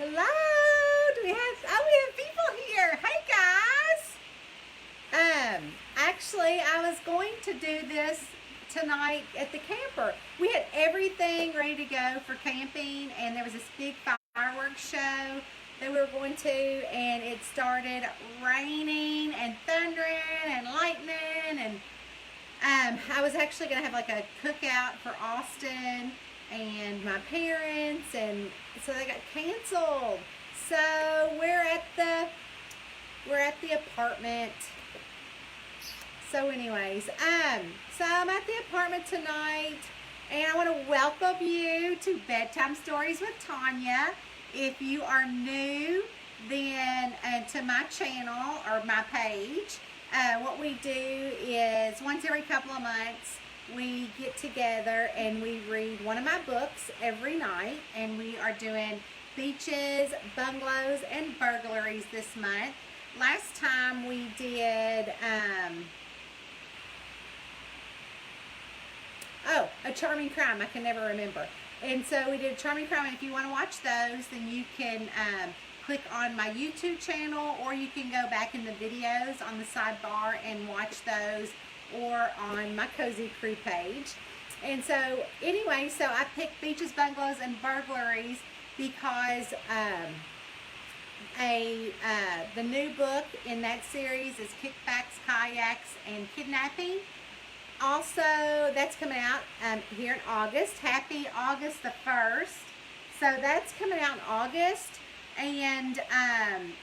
Hello. We have people here. Hey guys. Actually, I was going to do this tonight at the camper. We had everything ready to go for camping, and there was this big fireworks show that we were going to, and it started raining and thundering and lightning, and I was actually going to have like a cookout for Austin and my parents, and so they got canceled. So we're at the apartment. So anyways, so I'm at the apartment tonight, and I want to welcome you to Bedtime Stories with Tonya. If you are new, then to my channel or my page, what we do is once every couple of months, we get together and we read one of my books every night, and we are doing Beaches, Bungalows, and Burglaries this month. Last time we did, A Charming Crime. I can never remember. And so we did Charming Crime, and if you want to watch those, then you can click on my YouTube channel, or you can go back in the videos on the sidebar and watch those, or on my Cozy Crew page. And so anyway, so I picked Beaches, Bungalows, and Burglaries because the new book in that series is Kickbacks, Kayaks, and Kidnapping. Also, that's coming out here in August. Happy August the 1st. So that's coming out in August. And I'm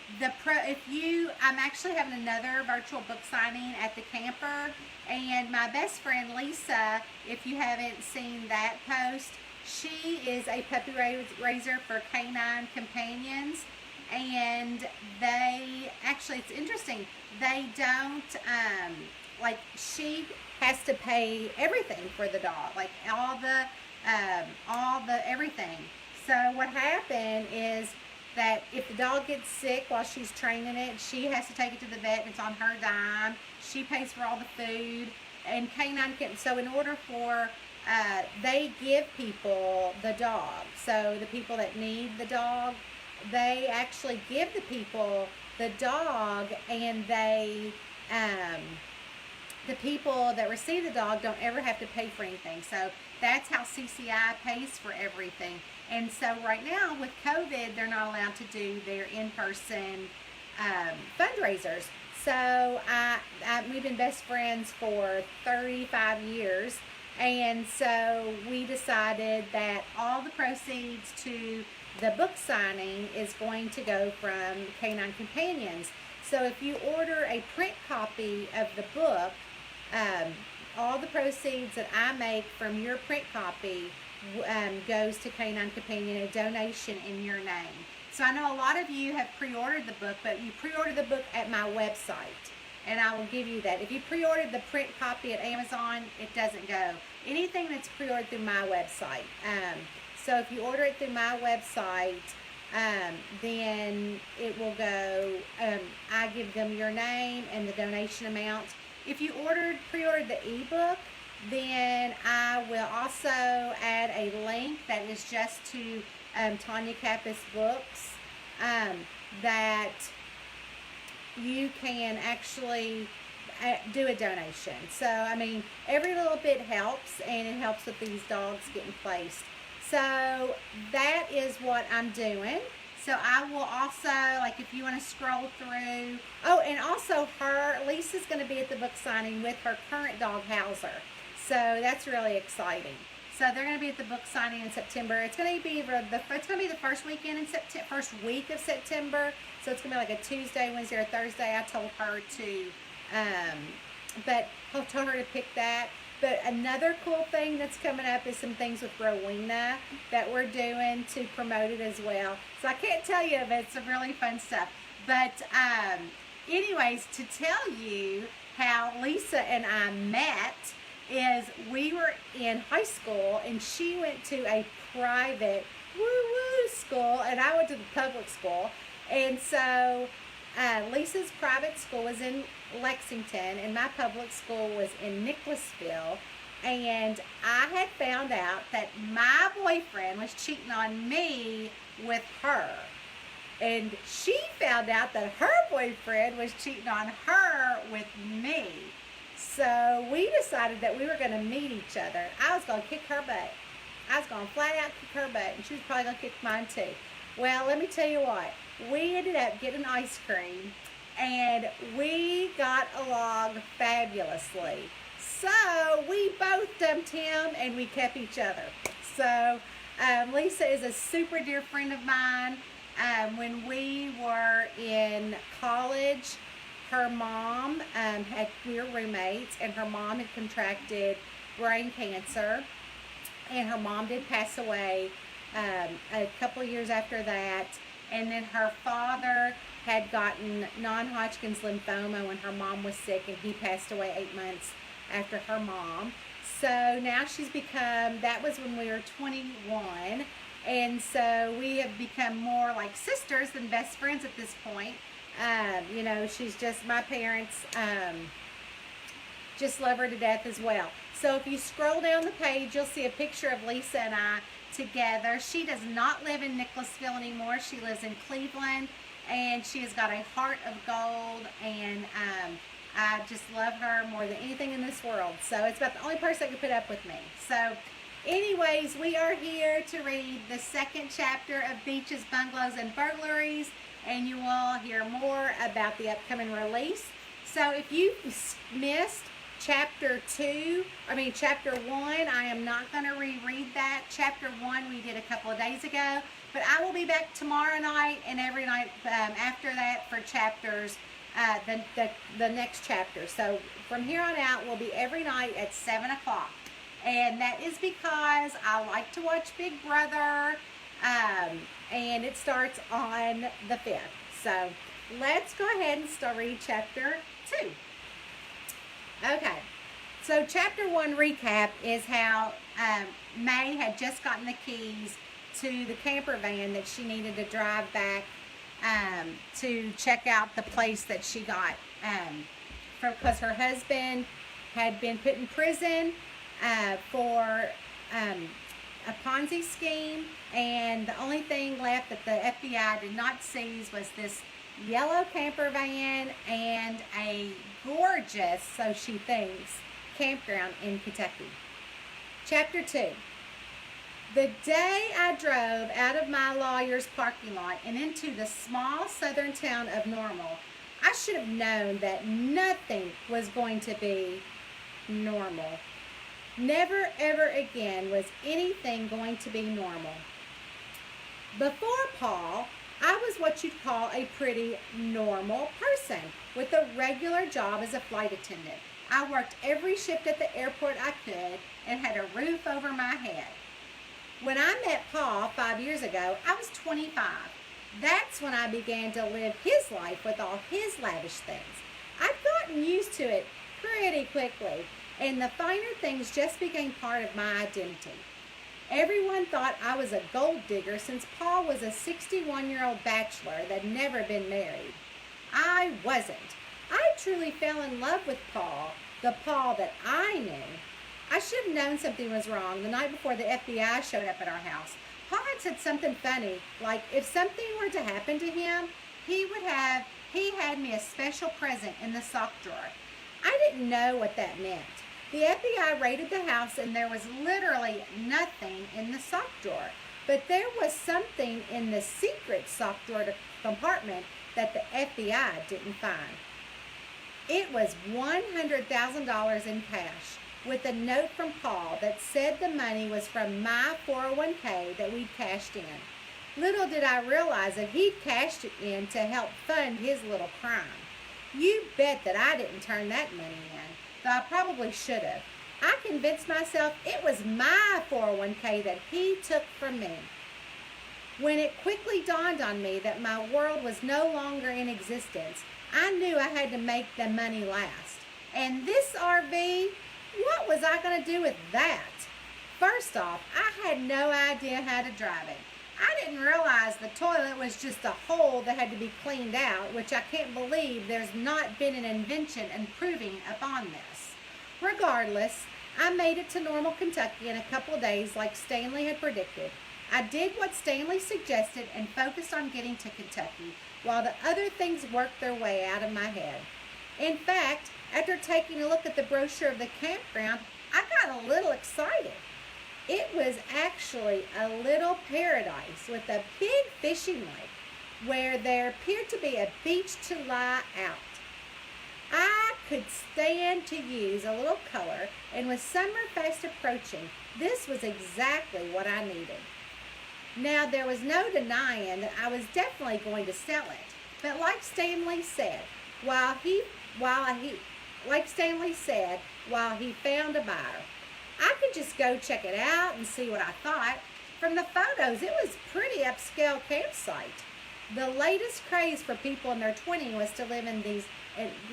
actually having another virtual book signing at the camper. And my best friend Lisa, if you haven't seen that post, she is a puppy raiser for Canine Companions. And it's interesting, they don't, she has to pay everything for the dog, like all the everything. So what happened is that if the dog gets sick while she's training it, she has to take it to the vet, and it's on her dime. She pays for all the food, and so in order for, they give people the dog. So the people that need the dog, they actually give the people the dog, and the people that receive the dog don't ever have to pay for anything. So that's how CCI pays for everything. And so right now with COVID, they're not allowed to do their in-person fundraisers. So we've been best friends for 35 years. And so we decided that all the proceeds to the book signing is going to go from Canine Companions. So if you order a print copy of the book, all the proceeds that I make from your print copy goes to Canine Companion, a donation in your name. So I know a lot of you have pre-ordered the book, but you pre-order the book at my website, and I will give you that. If you pre-ordered the print copy at Amazon, it doesn't go. Anything that's pre-ordered through my website. So if you order it through my website, then it will go, I give them your name and the donation amount. If you pre-ordered the ebook, then I will also add a link that is just to Tonya Kappas books, that you can actually do a donation. So, I mean, every little bit helps, and it helps with these dogs getting placed. So that is what I'm doing. So I will also, like, if you want to scroll through, and also Lisa's going to be at the book signing with her current dog, Hauser. So that's really exciting. So they're going to be at the book signing in September. It's going to be the first weekend in September, first week of September. So it's going to be like a Tuesday, Wednesday, or Thursday. I told her to pick that. But another cool thing that's coming up is some things with Rowena that we're doing to promote it as well. So I can't tell you, but it's some really fun stuff. But anyways, to tell you how Lisa and I met is we were in high school, and she went to a private woo-woo school, and I went to the public school. And so Lisa's private school was in Lexington, and my public school was in Nicholasville. And I had found out that my boyfriend was cheating on me with her. And she found out that her boyfriend was cheating on her with me. So we decided that we were going to meet each other. I was going to kick her butt. I was going to flat out kick her butt, and she was probably going to kick mine too. Well, let me tell you what. We ended up getting ice cream, and we got along fabulously. So we both dumped him, and we kept each other. So Lisa is a super dear friend of mine. When we were in college, her mom we were roommates, and her mom had contracted brain cancer, and her mom did pass away a couple of years after that. And then her father had gotten non-Hodgkin's lymphoma when her mom was sick, and he passed away 8 months after her mom. So now she's become, that was when we were 21, and so we have become more like sisters than best friends at this point. You know, she's just, my parents just love her to death as well. So if you scroll down the page, you'll see a picture of Lisa and I together. She does not live in Nicholasville anymore. She lives in Cleveland, and she has got a heart of gold, and I just love her more than anything in this world. So it's about the only person that can put up with me. So anyways, we are here to read the second chapter of Beaches, Bungalows, and Burglaries, and you will hear more about the upcoming release. So if you missed chapter 1, I am not going to reread that. Chapter 1 we did a couple of days ago, but I will be back tomorrow night and every night after that for chapters, the next chapter. So from here on out, we'll be every night at 7 o'clock. And that is because I like to watch Big Brother, and it starts on the 5th. So let's go ahead and read chapter 2. Okay, so chapter 1 recap is how May had just gotten the keys to the camper van that she needed to drive back to check out the place that she got, because her husband had been put in prison for a Ponzi scheme, and the only thing left that the FBI did not seize was this yellow camper van and a gorgeous, so she thinks, campground in Kentucky. Chapter 2. The day I drove out of my lawyer's parking lot and into the small southern town of Normal, I should have known that nothing was going to be normal. Never ever again was anything going to be normal. Before Paul, I was what you'd call a pretty normal person with a regular job as a flight attendant. I worked every shift at the airport I could and had a roof over my head. When I met Paul 5 years ago, I was 25. That's when I began to live his life with all his lavish things. I'd gotten used to it pretty quickly, and the finer things just became part of my identity. Everyone thought I was a gold digger since Paul was a 61-year-old bachelor that had never been married. I wasn't. I truly fell in love with Paul, the Paul that I knew. I should have known something was wrong the night before the FBI showed up at our house. Paul had said something funny, like if something were to happen to him, he had me a special present in the sock drawer. I didn't know what that meant. The FBI raided the house and there was literally nothing in the sock drawer. But there was something in the secret sock drawer compartment that the FBI didn't find. It was $100,000 in cash with a note from Paul that said the money was from my 401k that we'd cashed in. Little did I realize that he'd cashed it in to help fund his little crime. You bet that I didn't turn that money in, though I probably should have. I convinced myself it was my 401k that he took from me. When it quickly dawned on me that my world was no longer in existence, I knew I had to make the money last. And this RV, what was I going to do with that? First off, I had no idea how to drive it. I didn't realize the toilet was just a hole that had to be cleaned out, which I can't believe there's not been an invention improving upon this. Regardless, I made it to Normal, Kentucky in a couple of days like Stanley had predicted. I did what Stanley suggested and focused on getting to Kentucky, while the other things worked their way out of my head. In fact, after taking a look at the brochure of the campground, I got a little excited. It was actually a little paradise with a big fishing lake where there appeared to be a beach to lie out. I could stand to use a little color, and with summer fast approaching, this was exactly what I needed. Now, there was no denying that I was definitely going to sell it, but like Stanley said, while he found a buyer, I could just go check it out and see what I thought. From the photos, it was a pretty upscale campsite. The latest craze for people in their 20s was to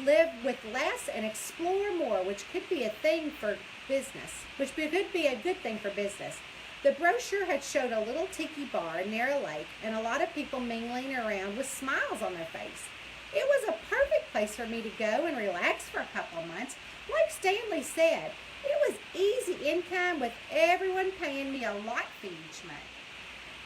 live with less and explore more, which could be a thing for business, which could be a good thing for business. The brochure had showed a little tiki bar near a lake and a lot of people mingling around with smiles on their face. It was a perfect place for me to go and relax for a couple of months. Like Stanley said, it was easy income with everyone paying me a lot fee each month.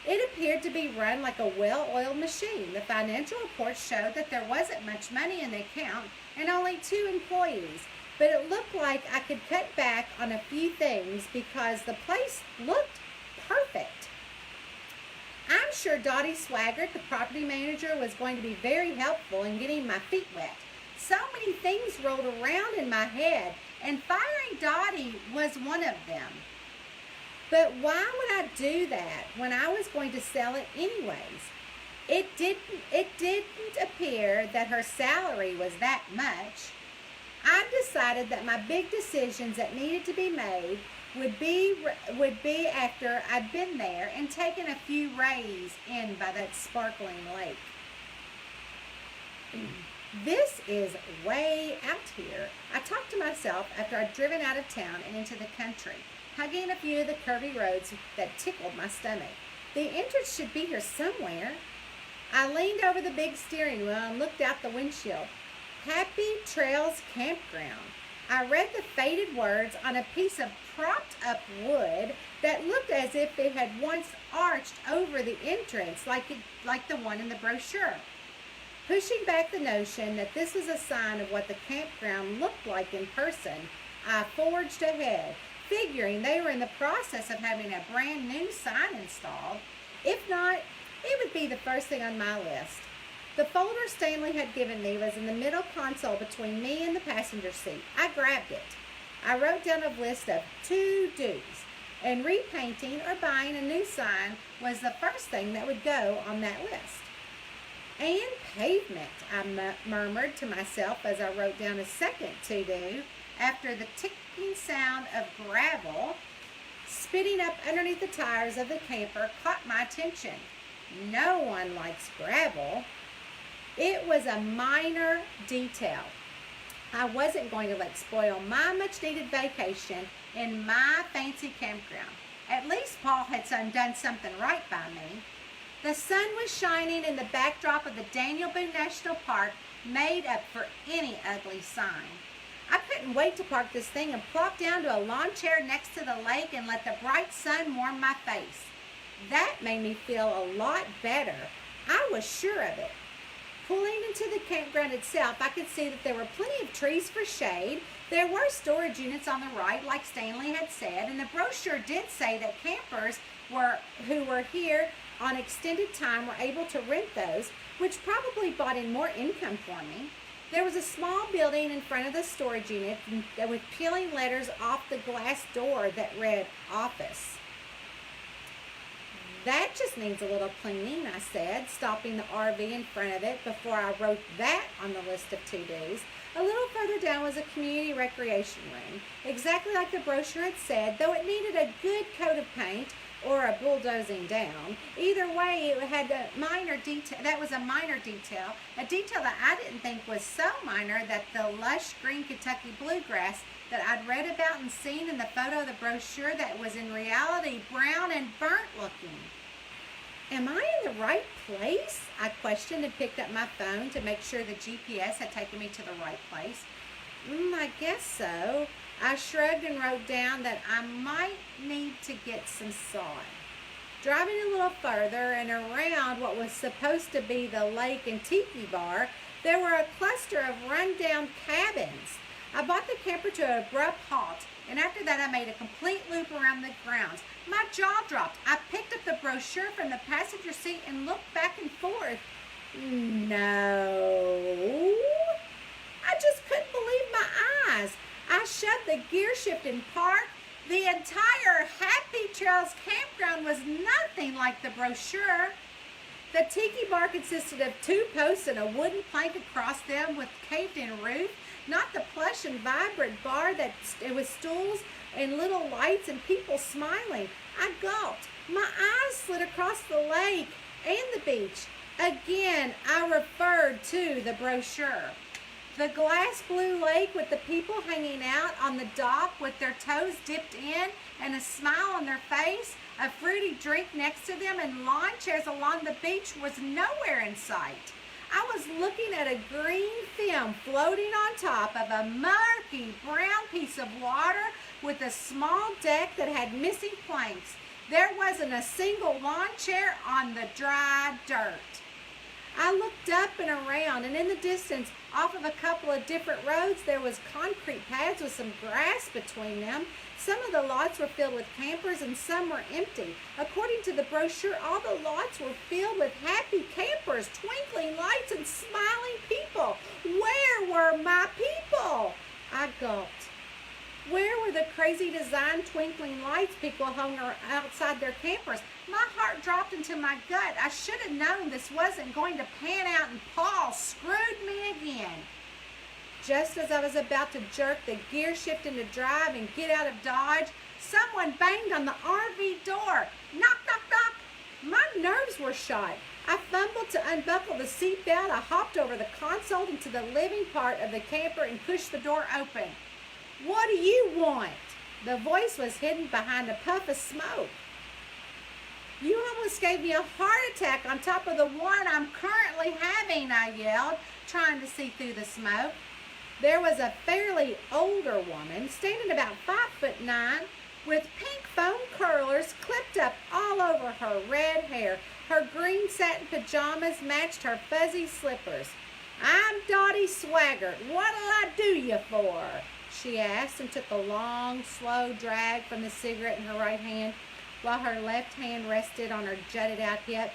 It appeared to be run like a well-oiled machine. The financial reports showed that there wasn't much money in the account and only 2 employees, but it looked like I could cut back on a few things because the place looked perfect. I'm sure Dottie Swaggart, the property manager, was going to be very helpful in getting my feet wet. So many things rolled around in my head, and firing Dottie was one of them. But why would I do that when I was going to sell it anyways? It didn't appear that her salary was that much. I decided that my big decisions that needed to be made would be after I'd been there and taken a few rays in by that sparkling lake. This is way out here. I talked to myself after I'd driven out of town and into the country, hugging a few of the curvy roads that tickled my stomach. The entrance should be here somewhere. I leaned over the big steering wheel and looked out the windshield. Happy Trails Campground. I read the faded words on a piece of propped up wood that looked as if it had once arched over the entrance like the one in the brochure. Pushing back the notion that this was a sign of what the campground looked like in person, I forged ahead, figuring they were in the process of having a brand new sign installed. If not, it would be the first thing on my list. The folder Stanley had given me was in the middle console between me and the passenger seat. I grabbed it. I wrote down a list of to-dos, and repainting or buying a new sign was the first thing that would go on that list. And pavement, I murmured to myself as I wrote down a second to-do after the ticking sound of gravel spitting up underneath the tires of the camper caught my attention. No one likes gravel. It was a minor detail. I wasn't going to let spoil my much-needed vacation in my fancy campground. At least Paul had done something right by me. The sun was shining in the backdrop of the Daniel Boone National Park, made up for any ugly sign. I couldn't wait to park this thing and plop down to a lawn chair next to the lake and let the bright sun warm my face. That made me feel a lot better. I was sure of it. Pulling into the campground itself, I could see that there were plenty of trees for shade. There were storage units on the right, like Stanley had said, and the brochure did say that campers who were here on extended time were able to rent those, which probably brought in more income for me. There was a small building in front of the storage unit with peeling letters off the glass door that read office. That just needs a little cleaning, I said, stopping the RV in front of it before I wrote that on the list of to-dos. A little further down was a community recreation room, exactly like the brochure had said, though it needed a good coat of paint or a bulldozing down. Either way, it had a minor detail. That was a minor detail, a detail that I didn't think was so minor that the lush green Kentucky bluegrass that I'd read about and seen in the photo of the brochure that was in reality brown and burnt looking. Am I in the right place? I questioned and picked up my phone to make sure the GPS had taken me to the right place. I guess so. I shrugged and wrote down that I might need to get some sod. Driving a little further and around what was supposed to be the lake and tiki bar, there were a cluster of rundown cabins. I brought the camper to an abrupt halt, and after that I made a complete loop around the grounds. My jaw dropped. I picked up the brochure from the passenger seat and looked back and forth. No. I just couldn't believe my eyes. I shoved the gear shift and parked. The entire Happy Trails campground was nothing like the brochure. The tiki bar consisted of 2 posts and a wooden plank across them with caved-in roof, not the plush and vibrant bar that it was stools and little lights and people smiling. I gulped. My eyes slid across the lake and the beach. Again, I referred to the brochure. The glass blue lake with the people hanging out on the dock with their toes dipped in and a smile on their face, a fruity drink next to them, and lawn chairs along the beach was nowhere in sight. I was looking at a green film floating on top of a murky brown piece of water with a small deck that had missing planks. There wasn't a single lawn chair on the dry dirt. I looked up and around, and in the distance, off of a couple of different roads, there was concrete paths with some grass between them. Some of the lots were filled with campers and some were empty. According to the brochure, all the lots were filled with happy campers, twinkling lights, and smiling people. Where were my people? I gulped. Where were the crazy design twinkling lights people hung outside their campers? My heart dropped into my gut. I should have known this wasn't going to pan out, and Paul screwed me again. Just as I was about to jerk the gear shift into drive and get out of Dodge, someone banged on the RV door. Knock, knock, knock. My nerves were shot. I fumbled to unbuckle the seatbelt. I hopped over the console into the living part of the camper and pushed the door open. What do you want? The voice was hidden behind a puff of smoke. You almost gave me a heart attack on top of the one I'm currently having, I yelled, trying to see through the smoke. There was a fairly older woman, standing about 5'9", with pink foam curlers clipped up all over her red hair. Her green satin pajamas matched her fuzzy slippers. I'm Dottie Swaggart. What'll I do you for? She asked, and took a long, slow drag from the cigarette in her right hand, while her left hand rested on her jutted-out hip.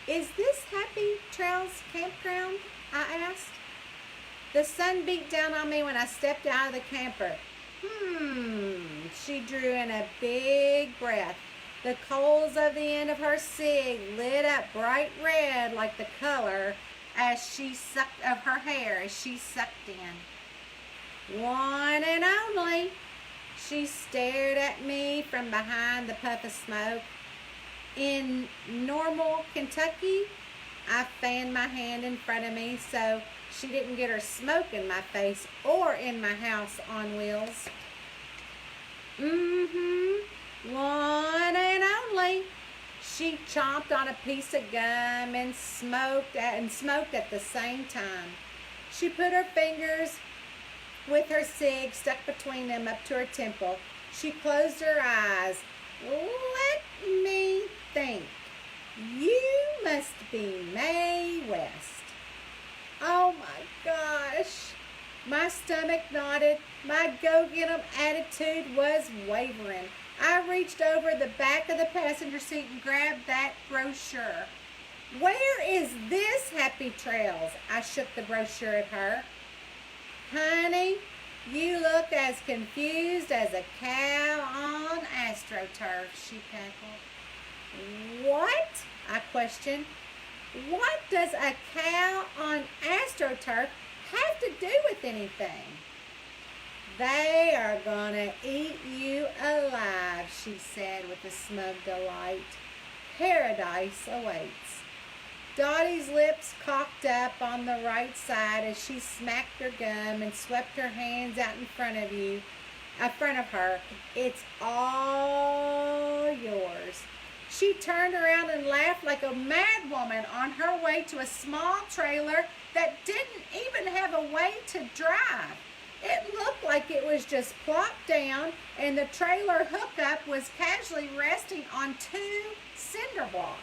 Is this Happy Trails campground? I asked. The sun beat down on me when I stepped out of the camper. She drew in a big breath. The coals of the end of her cig lit up bright red like the color as she sucked of her hair as she sucked in. One and only. She stared at me from behind the puff of smoke. In Normal, Kentucky, I fanned my hand in front of me so she didn't get her smoke in my face or in my house on wheels. One and only. She chomped on a piece of gum and smoked at the same time. She put her fingers with her cig stuck between them up to her temple. She closed her eyes. Let me think. You must be Mae West. Oh my gosh. My stomach knotted. My go-get-'em attitude was wavering. I reached over the back of the passenger seat and grabbed that brochure. Where is this Happy Trails? I shook the brochure at her. Honey, you look as confused as a cow on AstroTurf, she cackled. What? I questioned. What does a cow on AstroTurf have to do with anything? They are gonna eat you alive, she said with a smug delight. Paradise awaits. Dottie's lips cocked up on the right side as she smacked her gum and swept her hands out in front of her. It's all yours. She turned around and laughed like a mad woman on her way to a small trailer that didn't even have a way to drive. It looked like it was just plopped down, and the trailer hookup was casually resting on 2 cinder blocks.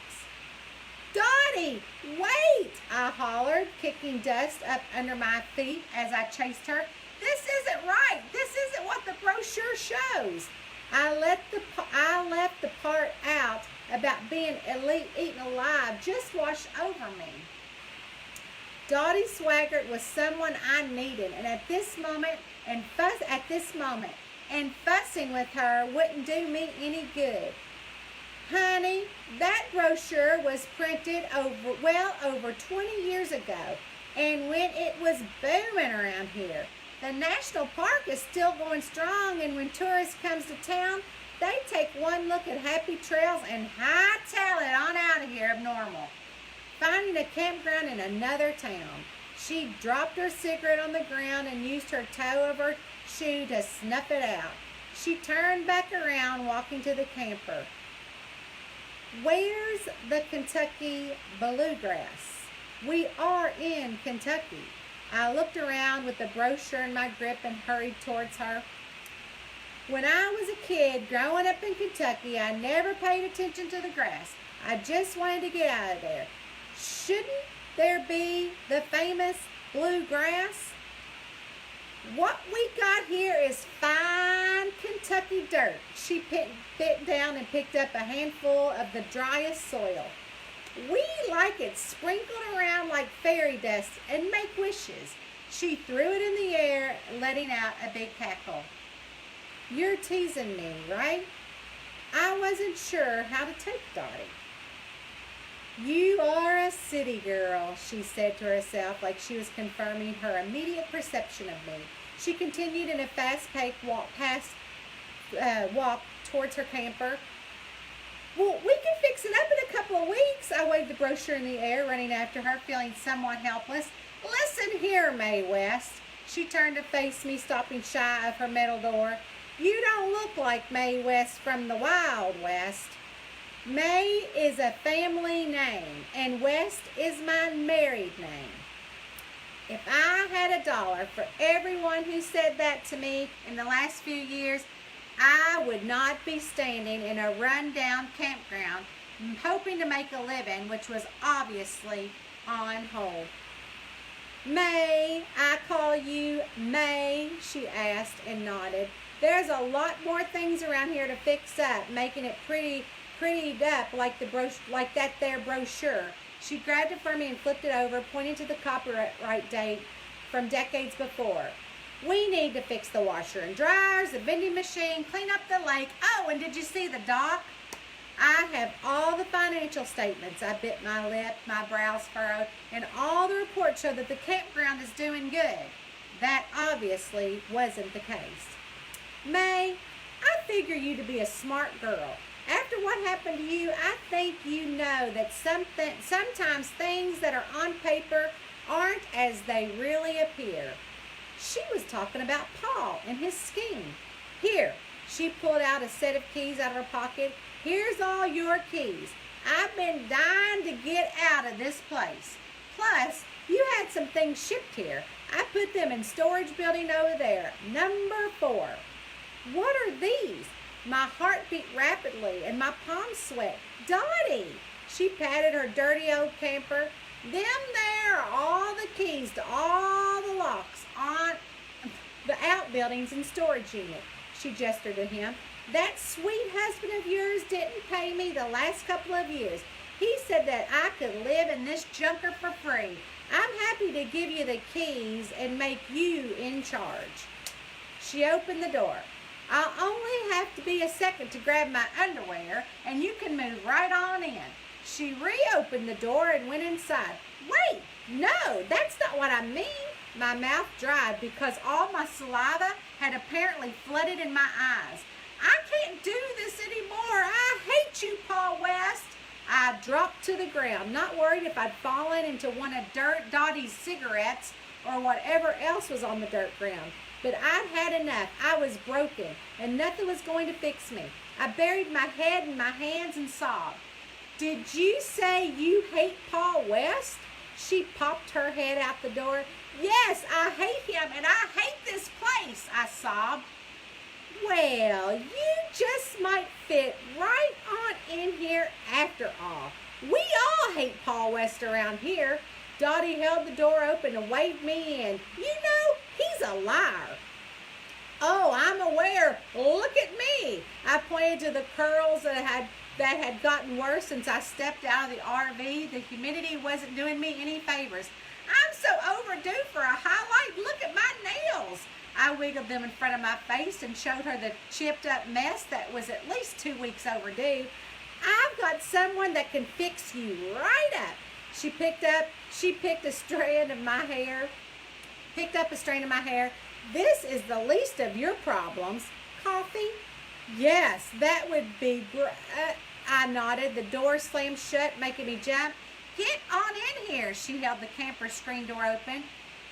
Dottie, wait, I hollered, kicking dust up under my feet as I chased her. This isn't right. This isn't what the brochure shows. I left the part out about being eaten alive just washed over me. Dottie Swaggart was someone I needed, and at this moment, fussing with her wouldn't do me any good. Honey, that brochure was printed over 20 years ago, and when it was booming around here. The national park is still going strong, and when tourists comes to town, they take one look at Happy Trails and hightail it on out of here abnormal, finding a campground in another town. She dropped her cigarette on the ground and used her toe of her shoe to snuff it out. She turned back around, walking to the camper. Where's the Kentucky bluegrass? We are in Kentucky. I looked around with the brochure in my grip and hurried towards her. When I was a kid growing up in Kentucky, I never paid attention to the grass. I just wanted to get out of there. Shouldn't there be the famous bluegrass? What we got here is fine Kentucky dirt. She bent down and picked up a handful of the driest soil. We like it sprinkled around like fairy dust and make wishes. She threw it in the air, letting out a big cackle. You're teasing me, right? I wasn't sure how to take Dottie. You are a city girl, she said to herself, like she was confirming her immediate perception of me. She continued in a fast-paced walk towards her camper. Well, we can fix it up in a couple of weeks. I waved the brochure in the air, running after her, feeling somewhat helpless. Listen here, Mae West. She turned to face me, stopping shy of her metal door. You don't look like Mae West from the Wild West. Mae is a family name, and West is my married name. If I had $1 for everyone who said that to me in the last few years, I would not be standing in a run-down campground hoping to make a living, which was obviously on hold. May I call you May? She asked and nodded. There's a lot more things around here to fix up, making it prettied up like that there brochure. She grabbed it from me and flipped it over, pointing to the copyright date from decades before. We need to fix the washer and dryers, the vending machine, clean up the lake. Oh, and did you see the dock? I have all the financial statements. I bit my lip, my brows furrowed, and all the reports show that the campground is doing good. That obviously wasn't the case. May, I figure you to be a smart girl. After what happened to you, I think you know that sometimes things that are on paper aren't as they really appear. She was talking about Paul and his scheme. Here, she pulled out a set of keys out of her pocket. Here's all your keys. I've been dying to get out of this place. Plus, you had some things shipped here. I put them in storage building over there, number 4. What are these? My heart beat rapidly and my palms sweat. Dottie! She patted her dirty old camper. Them there are all the keys to all the locks on the outbuildings and storage unit. She gestured to him. That sweet husband of yours didn't pay me the last couple of years. He said that I could live in this junker for free. I'm happy to give you the keys and make you in charge. She opened the door. I'll only have to be a second to grab my underwear, and you can move right on in. She reopened the door and went inside. Wait, no, that's not what I mean. My mouth dried because all my saliva had apparently flooded in my eyes. I can't do this anymore. I hate you, Paul West. I dropped to the ground, not worried if I'd fallen into one of Dottie's cigarettes or whatever else was on the dirt ground. But I'd had enough. I was broken, and nothing was going to fix me. I buried my head in my hands and sobbed. Did you say you hate Paul West? She popped her head out the door. Yes, I hate him and I hate this place, I sobbed. Well, you just might fit right on in here after all. We all hate Paul West around here. Dottie held the door open and waved me in. You know, he's a liar. Oh, I'm aware. Look at me. I pointed to the curls that had gotten worse since I stepped out of the RV. The humidity wasn't doing me any favors. I'm so overdue for a highlight. Look at my nails. I wiggled them in front of my face and showed her the chipped up mess that was at least 2 weeks overdue. I've got someone that can fix you right up. She picked up a strand of my hair. This is the least of your problems. Coffee? Yes, that would be great. I nodded. The door slammed shut, making me jump. Get on in here. She held the camper screen door open.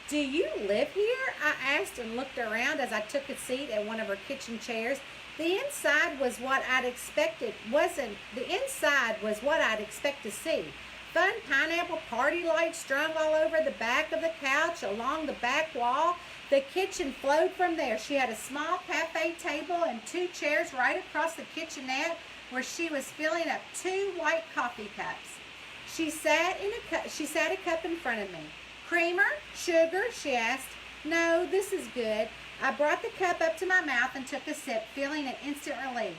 Do you live here? I asked and looked around as I took a seat at one of her kitchen chairs. The inside was what I'd expected. The inside was what I'd expect to see. Fun pineapple party lights strung all over the back of the couch, along the back wall. The kitchen flowed from there. She had a small cafe table and 2 chairs right across the kitchenette where she was filling up 2 white coffee cups. She sat a cup in front of me. Creamer? Sugar? She asked. No, this is good. I brought the cup up to my mouth and took a sip, feeling an instant relief.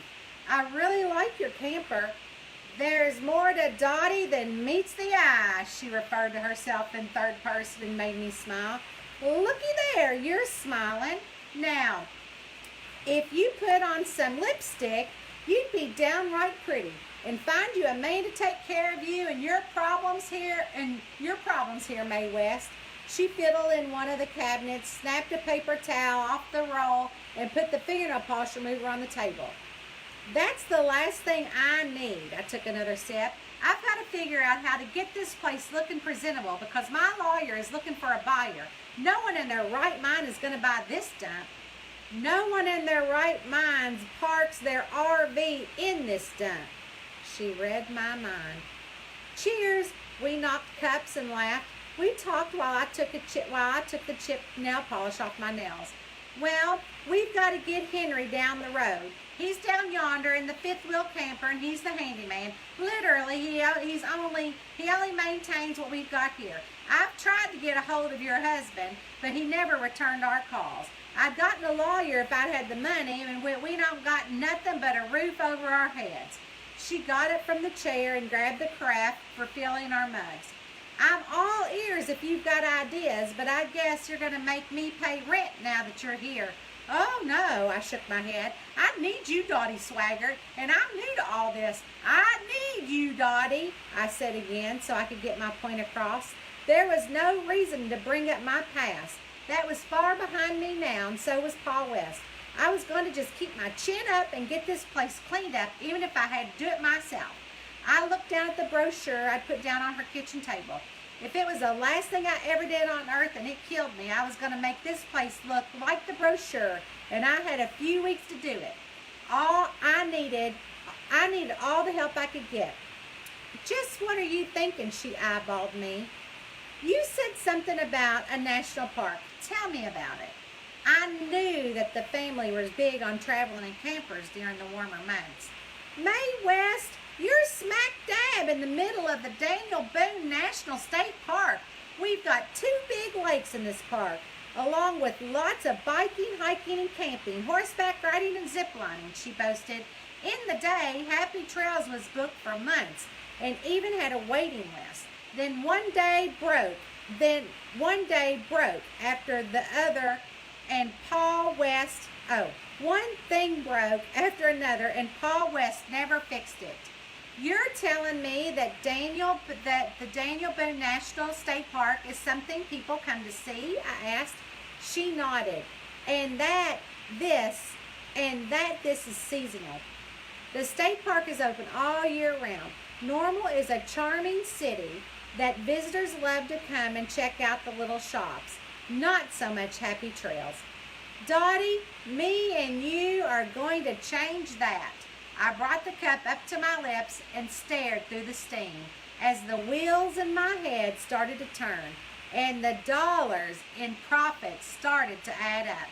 I really like your camper. There's more to Dottie than meets the eye. She referred to herself in third person and made me smile. Looky there, you're smiling. Now, if you put on some lipstick, you'd be downright pretty. And find you a man to take care of you and your problems here, Mae West. She fiddled in one of the cabinets, snapped a paper towel off the roll, and put the fingernail polish remover on the table. That's the last thing I need. I took another sip. I've got to figure out how to get this place looking presentable because my lawyer is looking for a buyer. No one in their right mind is going to buy this dump. No one in their right minds parks their RV in this dump. She read my mind. Cheers. We knocked cups and laughed. We talked while I took the chipped nail polish off my nails. Well, we've got to get Henry down the road. He's down yonder in the 5th wheel camper, and he's the handyman. Literally, he only maintains what we've got here. I've tried to get a hold of your husband, but he never returned our calls. I'd gotten a lawyer if I'd had the money, and we don't got nothing but a roof over our heads. She got up from the chair and grabbed the carafe for filling our mugs. I'm all ears if you've got ideas, but I guess you're going to make me pay rent now that you're here. Oh, no, I shook my head. I need you, Dottie Swaggart, and I'm new to all this. I need you, Dottie, I said again so I could get my point across. There was no reason to bring up my past. That was far behind me now, and so was Paul West. I was going to just keep my chin up and get this place cleaned up, even if I had to do it myself. I looked down at the brochure I'd put down on her kitchen table. If it was the last thing I ever did on earth and it killed me, I was going to make this place look like the brochure, and I had a few weeks to do it. I needed all the help I could get. Just what are you thinking? She eyeballed me. You said something about a national park. Tell me about it. I knew that the family was big on traveling in campers during the warmer months. Mae West, you're smack dab in the middle of the Daniel Boone National State Park. We've got 2 big lakes in this park, along with lots of biking, hiking, and camping, horseback riding, and ziplining, she boasted. In the day, Happy Trails was booked for months and even had a waiting list. Then one day broke after the other, and one thing broke after another, and Paul West never fixed it. You're telling me that the Daniel Boone National State Park is something people come to see? I asked. She nodded. And that this is seasonal. The state park is open all year round. Normal is a charming city that visitors love to come and check out the little shops. Not so much Happy Trails. Dottie, me and you are going to change that. I brought the cup up to my lips and stared through the steam. as the wheels in my head started to turn and the dollars in profits started to add up.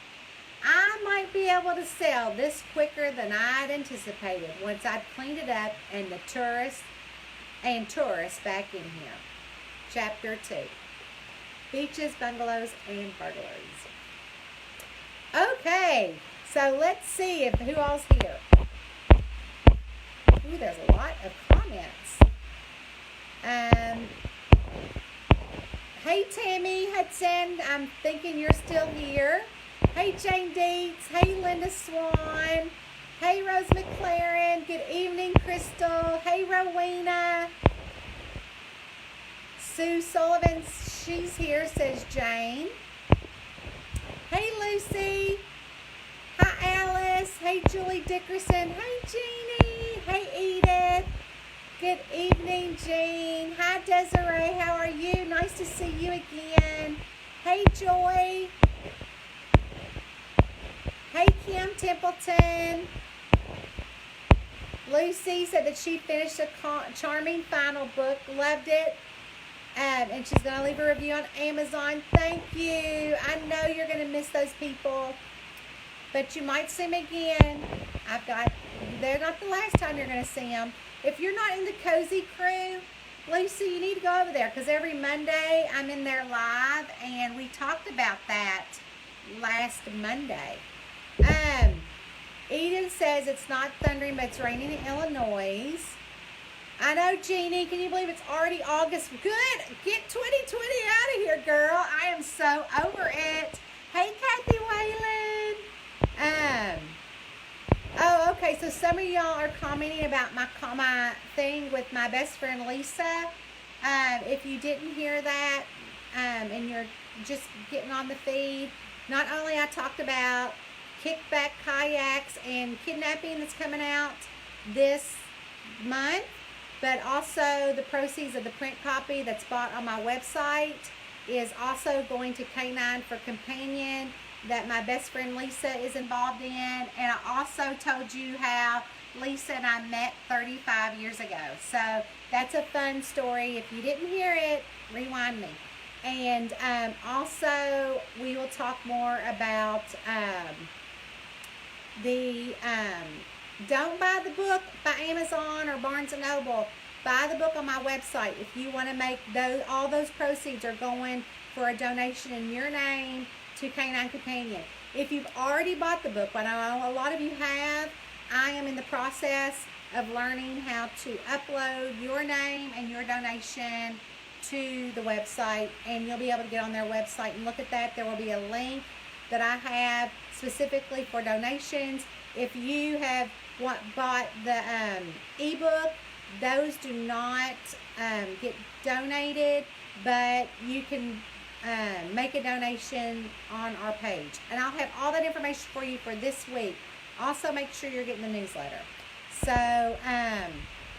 I might be able to sell this quicker than I'd anticipated once I'd cleaned it up and the tourists back in here. Chapter 2. Beaches, bungalows, and burglaries. Okay, so let's see if who all's here. Ooh, there's a lot of comments. Hey Tammy Hudson, I'm thinking you're still here. Hey Jane Dietz, hey Linda Swan, hey Rose McLaren, good evening Crystal, hey Rowena. Sue Sullivan, she's here, says Jane. Hey Lucy, hi Alice, hey Julie Dickerson, hey Jeannie, hey Edith. Good evening, Jean. Hi, Desiree. How are you? Nice to see you again. Hey, Joy. Hey, Kim Templeton. Lucy said that she finished a charming final book. Loved it. And she's going to leave a review on Amazon. Thank you. I know you're going to miss those people. But you might see them again. They're not the last time you're going to see them. If you're not in the Cozy Crew, Lucy, you need to go over there because every Monday I'm in there live, and we talked about that last Monday. Eden says it's not thundering, but it's raining in Illinois. I know, Jeannie. Can you believe it's already August? Good. Get 2020 out of here, girl. I am so over it. Hey, Kathy Whalen. Oh, okay, so some of y'all are commenting about my thing with my best friend Lisa. If you didn't hear that, and you're just getting on the feed, not only I talked about kickback kayaks and kidnapping that's coming out this month, but also the proceeds of the print copy that's bought on my website is also going to Canine for Companion that my best friend Lisa is involved in. And I also told you how Lisa and I met 35 years ago. So that's a fun story. If you didn't hear it, rewind me. And also we will talk more about don't buy the book by Amazon or Barnes & Noble. Buy the book on my website. If you want to make all those proceeds are going for a donation in your name to Canine Companion. If you've already bought the book, but I know a lot of you have, I am in the process of learning how to upload your name and your donation to the website, and you'll be able to get on their website and look at that. There will be a link that I have specifically for donations. If you have bought the ebook, those do not get donated, but you can make a donation on our page. And I'll have all that information for you for this week. Also, make sure you're getting the newsletter. So,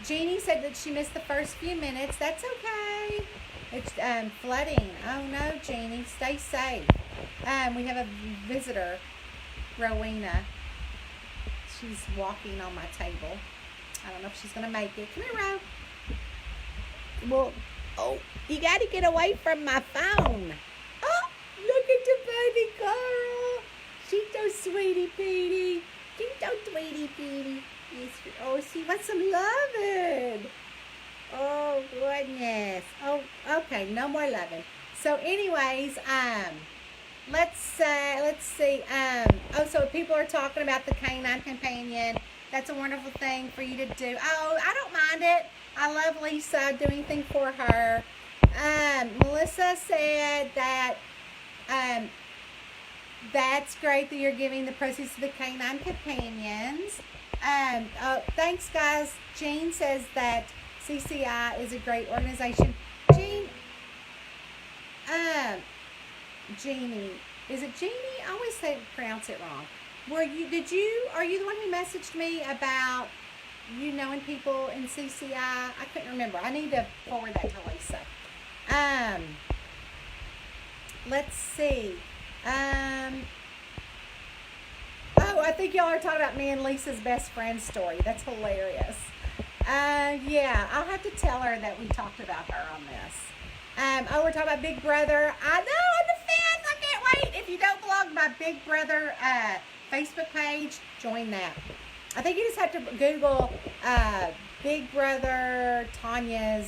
Jeannie said that she missed the first few minutes. That's okay. It's flooding. Oh, no, Jeannie. Stay safe. We have a visitor, Rowena. She's walking on my table. I don't know if she's going to make it. Come here, Ro. Well, oh, you got to get away from my phone. Oh, look at the baby girl. She's so sweetie Petey. She's so sweetie Petey. Oh, she wants some loving. Oh, goodness. Oh, okay, no more loving. So, anyways, let's see. So people are talking about the Canine Companion. That's a wonderful thing for you to do. Oh, I don't mind it. I love Lisa doing things for her. Melissa said that that's great that you're giving the proceeds to the Canine Companions. Thanks, guys. Jean says that CCI is a great organization. Jeannie. Is it Jeannie? I always pronounce it wrong. Are you the one who messaged me about you knowing people in CCI? I couldn't remember. I need to forward that to Lisa. Let's see. Oh, I think y'all are talking about me and Lisa's best friend story. That's hilarious. Yeah, I'll have to tell her that we talked about her on this. We're talking about Big Brother. I know, on the 5th. I can't wait. If you don't belong to my Big Brother Facebook page, join that. I think you just have to Google Big Brother Tonya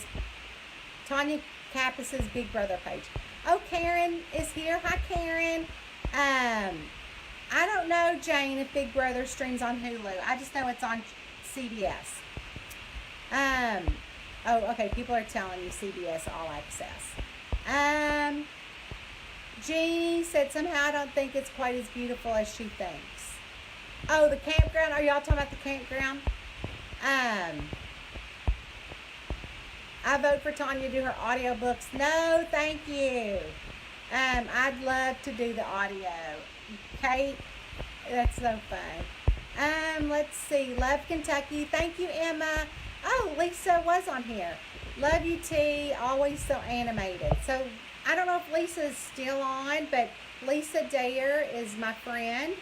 Cappis's Big Brother page. Oh, Karen is here. Hi, Karen. I don't know, Jane, if Big Brother streams on Hulu. I just know it's on CBS. Oh, okay, people are telling you CBS All Access. Jeannie said somehow I don't think it's quite as beautiful as she thinks. Oh, the campground. Are y'all talking about the campground? I vote for Tonya to do her audiobooks. No, thank you. I'd love to do the audio. Kate, that's so fun. Let's see. Love Kentucky. Thank you, Emma. Oh, Lisa was on here. Love you, T. Always so animated. So, I don't know if Lisa's still on, but Lisa Dare is my friend.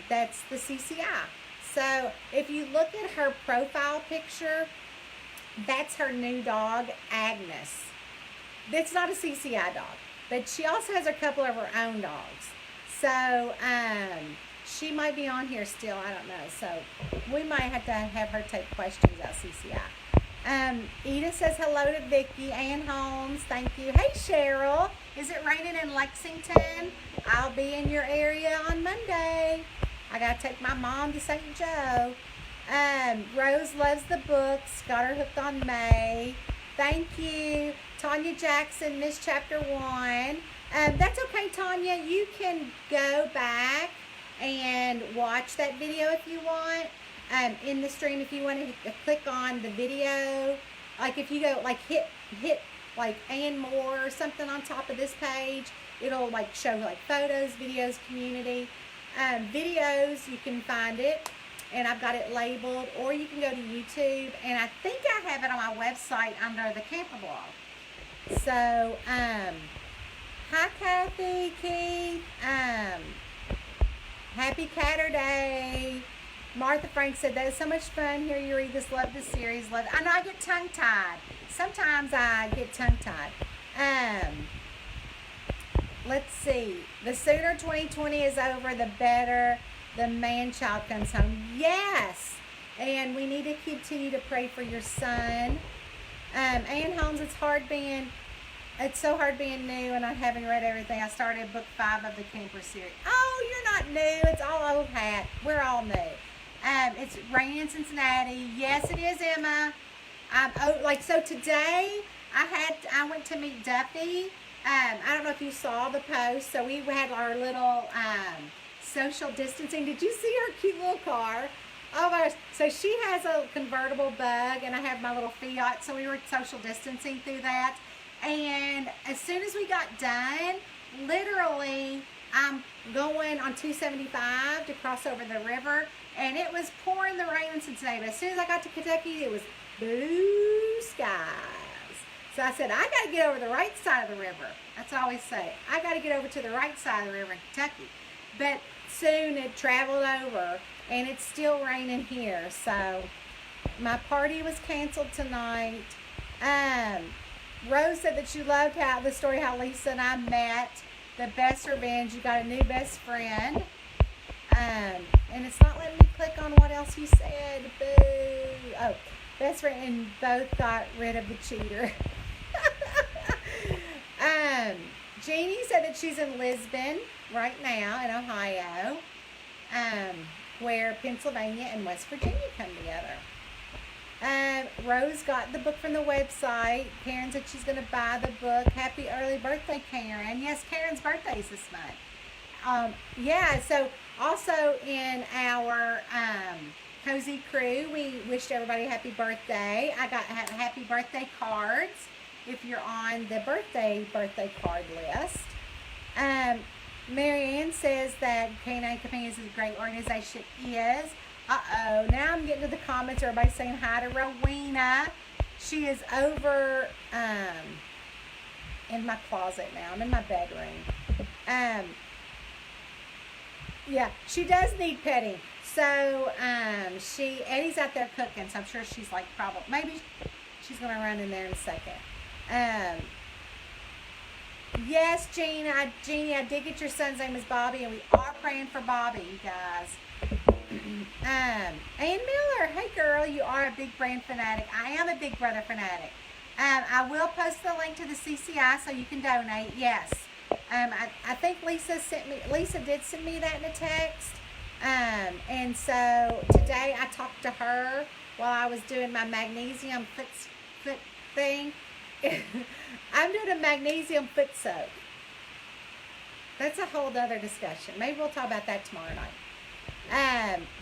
That's the CCI. So, if you look at her profile picture, that's her new dog, Agnes. It's not a CCI dog, but she also has a couple of her own dogs. So, she might be on here still. I don't know. So, we might have to have her take questions at CCI. Edith says hello to Vicky. Ann Holmes, thank you. Hey, Cheryl. Is it raining in Lexington? I'll be in your area on Monday. I got to take my mom to St. Joe. Rose loves the books. Got her hooked on May. Thank you. Tonya Jackson missed chapter 1. That's okay, Tonya. You can go back and watch that video if you want. In the stream, if you want to click on the video, like if you go like hit like and more or something on top of this page, it'll like show like photos, videos, community. Videos, you can find it, and I've got it labeled, or you can go to YouTube, and I think I have it on my website under the camper blog. So, hi Kathy, Keith, happy Catterday. Martha Frank said, that is so much fun. Hear you read this. Love this series. Love it. I know I get tongue-tied. Sometimes I get tongue-tied. Let's see. The sooner 2020 is over, the better the man-child comes home. Yes. And we need to continue to pray for your son. Ann Holmes, it's so hard being new and I haven't read everything. I started book 5 of the camper series. Oh, you're not new. It's all old hat. We're all new. It's raining in Cincinnati. Yes, it is, Emma. So today I went to meet Duffy. I don't know if you saw the post. So we had our little social distancing. Did you see her cute little car? Oh my gosh. So she has a convertible Bug and I have my little Fiat. So we were social distancing through that. And as soon as we got done, literally, I'm going on 275 to cross over the river, and it was pouring the rain in Cincinnati. But as soon as I got to Kentucky, it was blue skies. So I said, I got to get over the right side of the river. That's what I always say. I got to get over to the right side of the river in Kentucky. But soon it traveled over, and it's still raining here. So my party was canceled tonight. Rose said that she loved the story how Lisa and I met. The best revenge. You got a new best friend. And it's not letting me click on what else you said. Boo. Oh, best friend, and both got rid of the cheater. Jeannie said that she's in Lisbon right now in Ohio, where Pennsylvania and West Virginia come together. Rose got the book from the website. Karen said she's going to buy the book. Happy early birthday, Karen. Yes, Karen's birthday is this month. Yeah, so also in our Cozy Crew, we wished everybody happy birthday. I got happy birthday cards if you're on the birthday card list. Marianne says that Canine Companions is a great organization. Yes. Uh-oh, now I'm getting to the comments. Everybody's saying hi to Rowena. She is over in my closet now. I'm in my bedroom. Yeah, she does need petting. So, Eddie's out there cooking, so I'm sure she's like, maybe she's going to run in there in a second. Yes, Jeannie, I did get your son's name is Bobby, and we are praying for Bobby, you guys. Ann Miller, hey girl, you are a big brand fanatic. I am a Big Brother fanatic. I will post the link to the CCI so you can donate. Yes. I think Lisa did send me that in a text. And so today I talked to her while I was doing my magnesium foot thing. I'm doing a magnesium foot soak. That's a whole other discussion. Maybe we'll talk about that tomorrow night.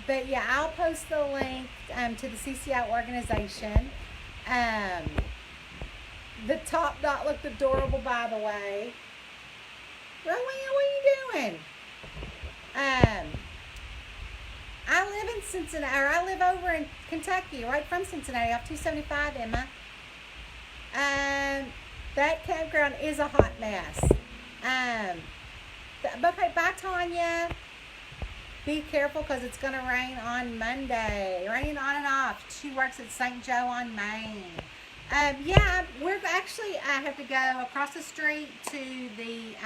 But yeah, I'll post the link to the CCI organization. The top knot looked adorable, by the way. Rowena, what are you doing? I live in Cincinnati, or I live over in Kentucky, right from Cincinnati, off 275, Emma. That campground is a hot mess. Okay, bye, Tonya. Be careful because it's going to rain on Monday. Raining on and off. She works at St. Joe on Main. Yeah, we're actually, I have to go across the street to the,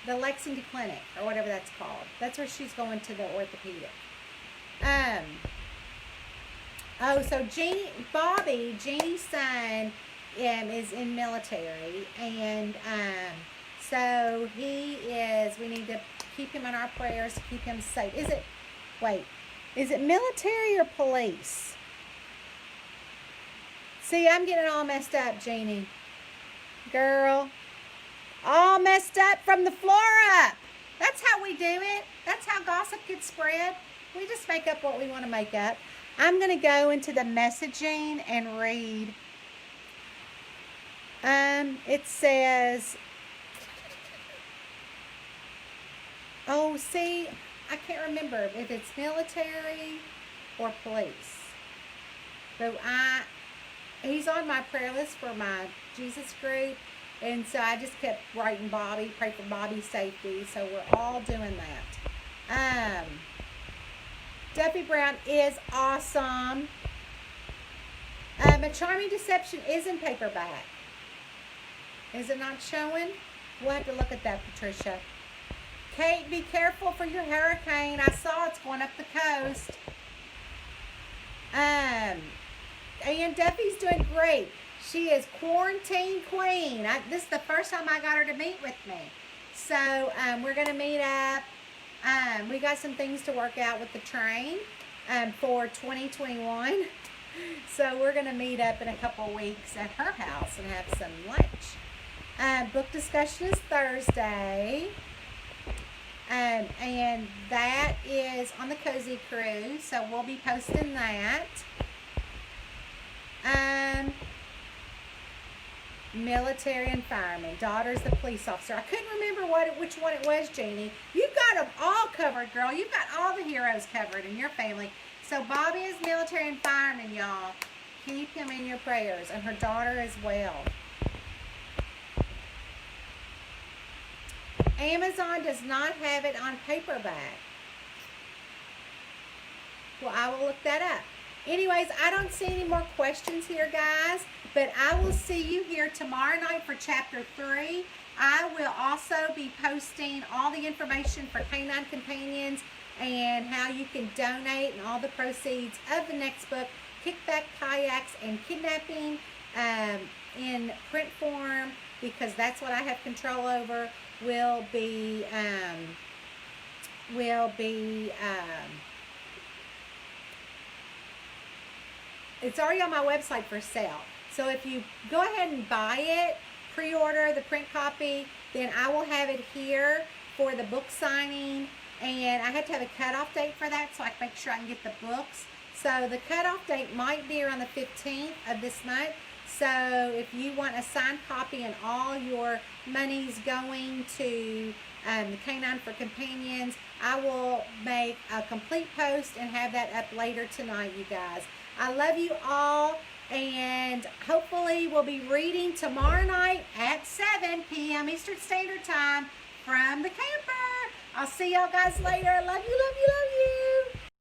the Lexington Clinic, or whatever that's called. That's where she's going to the orthopedic. So Bobby, Jeannie's son, is in military, and so we need to keep him in our prayers, to keep him safe. Is it military or police? See, I'm getting all messed up, Jeannie. Girl, all messed up from the floor up. That's how we do it. That's how gossip gets spread. We just make up what we want to make up. I'm going to go into the messaging and read. It says, see, I can't remember if it's military or police. So he's on my prayer list for my Jesus group. And so I just kept writing Bobby, pray for Bobby's safety. So we're all doing that. Duffy Brown is awesome. A Charming Deception is in paperback. Is it not showing? We'll have to look at that, Patricia. Kate, be careful for your hurricane. I saw it's going up the coast. And Duffy's doing great. She is quarantine queen. This is the first time I got her to meet with me. So we're going to meet up. We got some things to work out with the train for 2021. So we're going to meet up in a couple weeks at her house and have some lunch. Book discussion is Thursday. And that is on the Cozy Cruise. So we'll be posting that. Military and fireman. Daughter's the police officer. I couldn't remember which one it was, Jeannie. You've got them all covered, girl. You've got all the heroes covered in your family. So Bobby is military and fireman, y'all. Keep him in your prayers. And her daughter as well. Amazon does not have it on paperback. Well, I will look that up. Anyways, I don't see any more questions here, guys. But I will see you here tomorrow night for Chapter 3. I will also be posting all the information for Canine Companions and how you can donate and all the proceeds of the next book, Kickback, Kayaks, and Kidnapping, in print form, because that's what I have control over, will be it's already on my website for sale. So if you go ahead and buy it, pre-order the print copy, then I will have it here for the book signing. And I had to have a cutoff date for that so I can make sure I can get the books. So the cutoff date might be around the 15th of this month. So if you want a signed copy and all your money's going to the Canine for Companions, I will make a complete post and have that up later tonight, you guys. I love you all. And hopefully we'll be reading tomorrow night at 7. 9 p.m. Eastern Standard Time from the camper. I'll see y'all guys later. Love you, love you, love you.